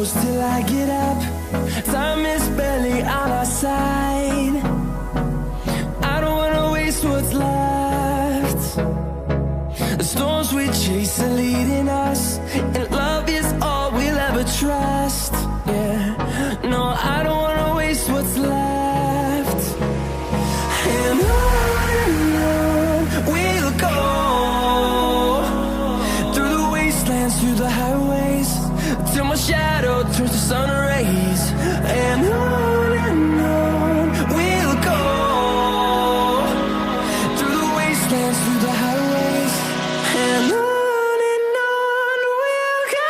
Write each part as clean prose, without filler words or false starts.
close till I get up. Time is barely on our side. I don't wanna waste what's left. The storms we chase are leading us, and love is all we'll ever trust. Yeah, no, I don't wanna waste what's left. And on we'll go, through the wastelands, through the highways, till my shadow turns to sun rays. And on we'll go, through the wastelands, through the highways, and on we'll go.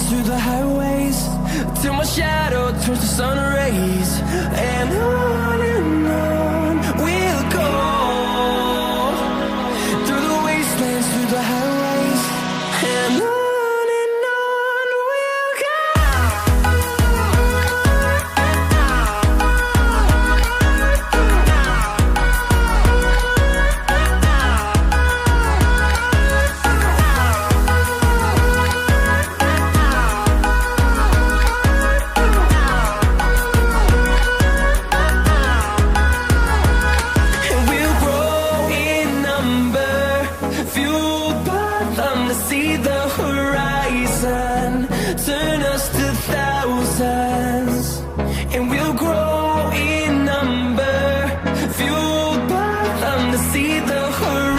Through the highways, till my shadow turns to sun rays. And on we'll go, through the wastelands, through the highways, and on we'll go. See the horizon, turn us to thousands, and we'll grow in number, fueled by them to see the horizon.